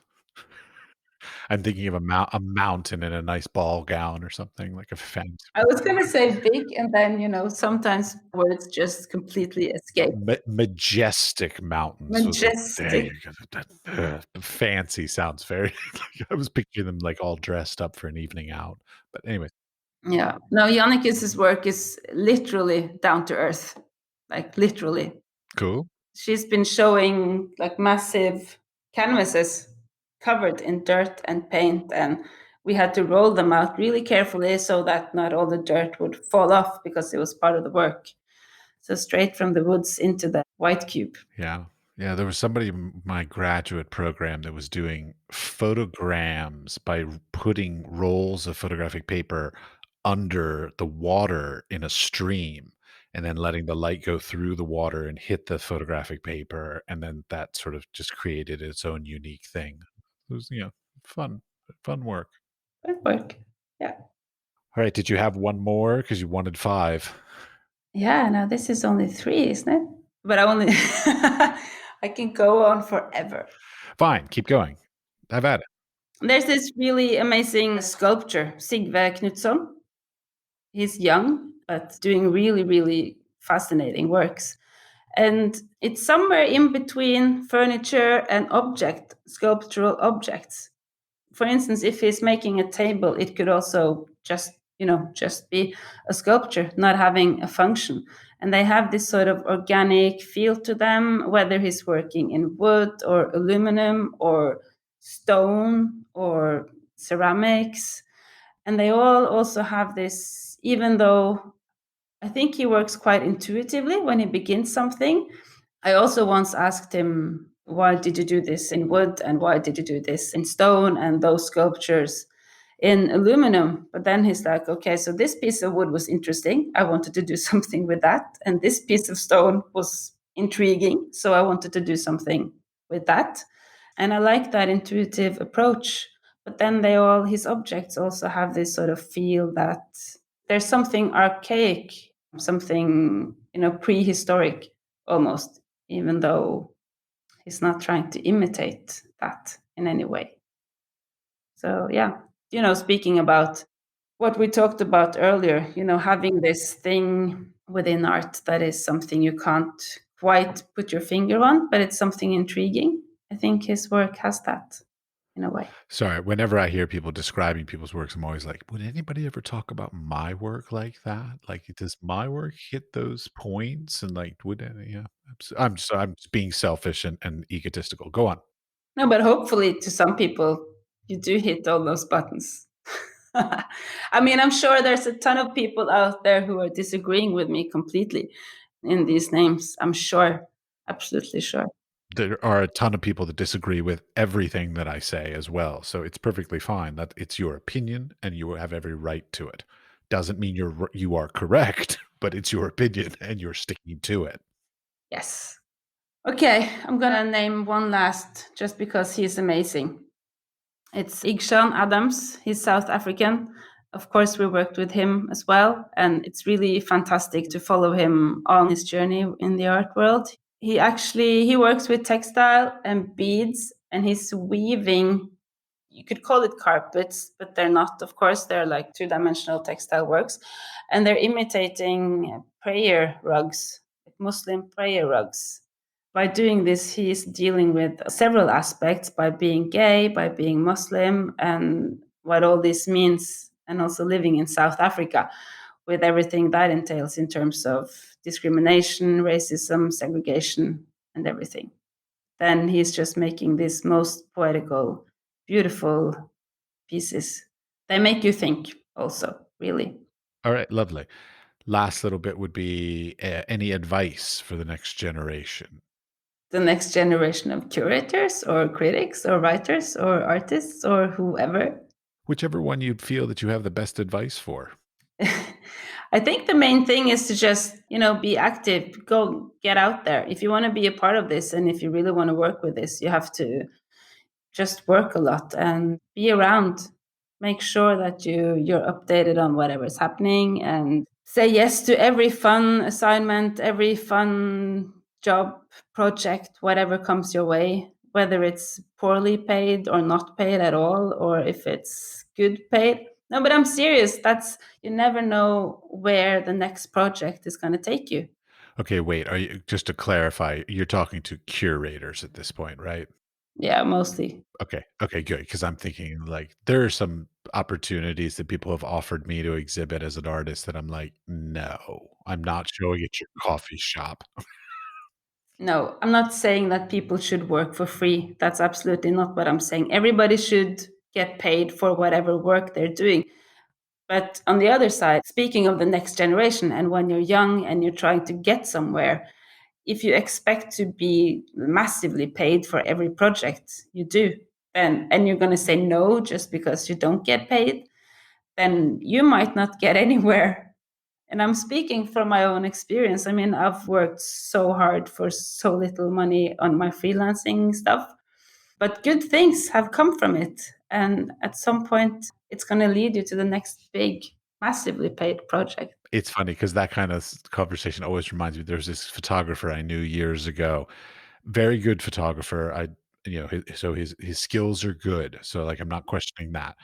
A: I'm thinking of a mountain in a nice ball gown or something like a fancy
B: I was going to say big, and then sometimes words just completely escape.
A: majestic mountains was like, there
B: Majestic.
A: you go. Fancy sounds very I was picturing them like all dressed up for an evening out. But anyway,
B: Yeah. No, Yannick's work is literally down to earth, like literally.
A: cool.
B: She's been showing like massive canvases covered in dirt and paint, and we had to roll them out really carefully so that not all the dirt would fall off because it was part of the work. So straight from the woods into the white cube.
A: Yeah. Yeah, there was somebody in my graduate program that was doing photograms by putting rolls of photographic paper under the water in a stream and then letting the light go through the water and hit the photographic paper. And then that sort of just created its own unique thing. It was, fun, fun work.
B: Good work. Yeah.
A: All right. Did you have one more? Because you wanted five.
B: Yeah, no, this is only 3, isn't it? But I only I can go on forever.
A: Fine. Keep going. Have at it.
B: There's this really amazing sculptor, Sigve Knutsson. He's young, but doing really, really fascinating works. And it's somewhere in between furniture and sculptural objects. For instance, if he's making a table, it could also just be a sculpture, not having a function. And they have this sort of organic feel to them, whether he's working in wood or aluminum or stone or ceramics. And they all also have this, even though I think he works quite intuitively when he begins something. I also once asked him, why did you do this in wood and why did you do this in stone and those sculptures in aluminum? But then he's like, okay, so this piece of wood was interesting. I wanted to do something with that. And this piece of stone was intriguing. So I wanted to do something with that. And I like that intuitive approach. But then his objects also have this sort of feel that there's something archaic, something, prehistoric almost, even though he's not trying to imitate that in any way. So, yeah, speaking about what we talked about earlier, having this thing within art that is something you can't quite put your finger on, but it's something intriguing. I think his work has that in a way.
A: Sorry, whenever I hear people describing people's works, I'm always like, would anybody ever talk about my work like that? Like, does my work hit those points? And like, yeah, I'm just being selfish and egotistical. Go on.
B: No, but hopefully to some people, you do hit all those buttons. I mean, I'm sure there's a ton of people out there who are disagreeing with me completely in these names. I'm sure. Absolutely sure.
A: There are a ton of people that disagree with everything that I say as well. So it's perfectly fine that it's your opinion and you have every right to it. Doesn't mean you are correct, but it's your opinion and you're sticking to it.
B: Yes. Okay, I'm gonna name one last just because he's amazing. It's Igshan Adams. He's South African. Of course, we worked with him as well, and it's really fantastic to follow him on his journey in the art world. He works with textile and beads, and he's weaving. You could call it carpets, but they're not. Of course, they're like two-dimensional textile works, and they're imitating prayer rugs, Muslim prayer rugs. By doing this, he is dealing with several aspects by being gay, by being Muslim, and what all this means, and also living in South Africa with everything that entails in terms of discrimination, racism, segregation, and everything. Then he's just making these most poetical, beautiful pieces. They make you think also, really.
A: All right, lovely. Last little bit would be any advice for the next generation?
B: The next generation of curators or critics or writers or artists or whoever.
A: Whichever one you feel that you have the best advice for.
B: I think the main thing is to just, be active, go get out there. If you want to be a part of this and if you really want to work with this, you have to just work a lot and be around. Make sure that you're updated on whatever's happening and say yes to every fun assignment, every fun job, project, whatever comes your way, whether it's poorly paid or not paid at all, or if it's good paid. No, but I'm serious. You never know where the next project is going to take you.
A: Okay, wait. Just to clarify, you're talking to curators at this point, right?
B: Yeah, mostly.
A: Okay. Okay, good. Because I'm thinking like there are some opportunities that people have offered me to exhibit as an artist that I'm like, no, I'm not showing at your coffee shop.
B: No, I'm not saying that people should work for free. That's absolutely not what I'm saying. Everybody should get paid for whatever work they're doing. But on the other side, speaking of the next generation, and when you're young and you're trying to get somewhere, if you expect to be massively paid for every project you do, and you're going to say no just because you don't get paid, then you might not get anywhere. And I'm speaking from my own experience. I mean, I've worked so hard for so little money on my freelancing stuff, but good things have come from it. And at some point, it's going to lead you to the next big, massively paid project.
A: It's funny because that kind of conversation always reminds me. There's this photographer I knew years ago, very good photographer. So his skills are good. So like I'm not questioning that.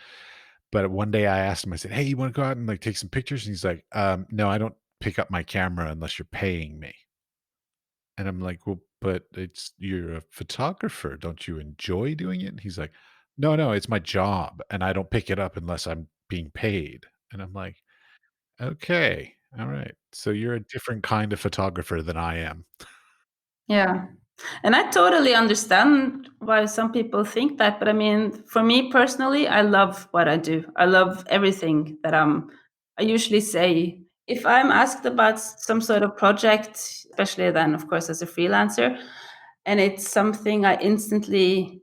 A: But one day I asked him, I said, "Hey, you want to go out and like take some pictures?" And he's like, no, I don't pick up my camera unless you're paying me." And I'm like, "Well, but you're a photographer. Don't you enjoy doing it?" And he's like, "No, no, it's my job, and I don't pick it up unless I'm being paid." And I'm like, "Okay, all right. So you're a different kind of photographer than I am."
B: Yeah. And I totally understand why some people think that. But I mean, for me personally, I love what I do. I love everything I usually say If I'm asked about some sort of project, especially then, of course, as a freelancer, and it's something I instantly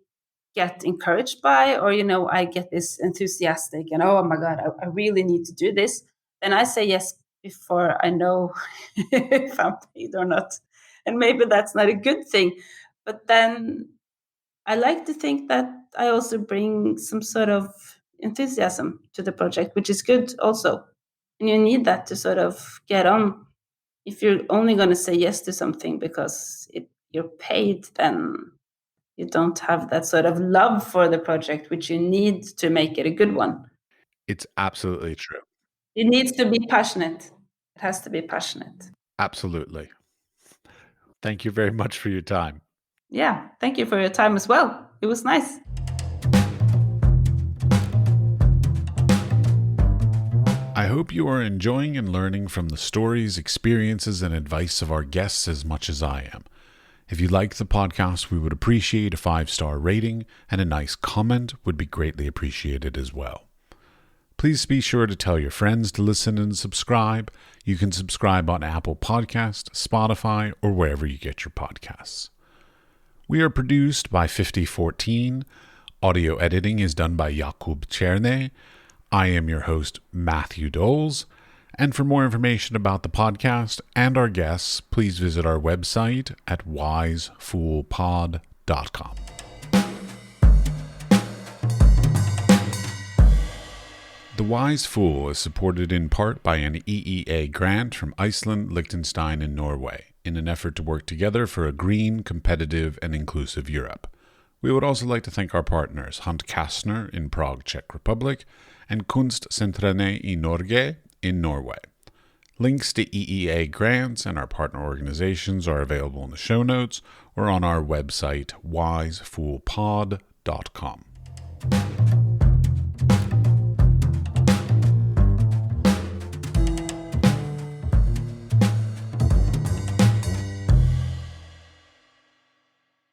B: get encouraged by, or, I get this enthusiastic and, oh my God, I really need to do this, then I say yes before I know if I'm paid or not. And maybe that's not a good thing. But then I like to think that I also bring some sort of enthusiasm to the project, which is good also. And you need that to sort of get on. If you're only going to say yes to something because you're paid, then you don't have that sort of love for the project, which you need to make it a good one.
A: It's absolutely true.
B: It needs to be passionate. It has to be passionate.
A: Absolutely. Thank you very much for your time.
B: Yeah, thank you for your time as well. It was nice.
A: I hope you are enjoying and learning from the stories, experiences, and advice of our guests as much as I am. If you like the podcast, we would appreciate a 5-star rating, and a nice comment would be greatly appreciated as well. Please be sure to tell your friends to listen and subscribe. You can subscribe on Apple Podcast, Spotify, or wherever you get your podcasts. We are produced by 5014. Audio editing is done by Jakub Černý. I am your host, Matthew Doles. And for more information about the podcast and our guests, please visit our website at wisefoolpod.com. The Wise Fool is supported in part by an EEA grant from Iceland, Liechtenstein, and Norway in an effort to work together for a green, competitive, and inclusive Europe. We would also like to thank our partners, Hunt Kastner in Prague, Czech Republic, and Kunstsentrene i Norge in Norway. Links to EEA grants and our partner organizations are available in the show notes or on our website, wisefoolpod.com.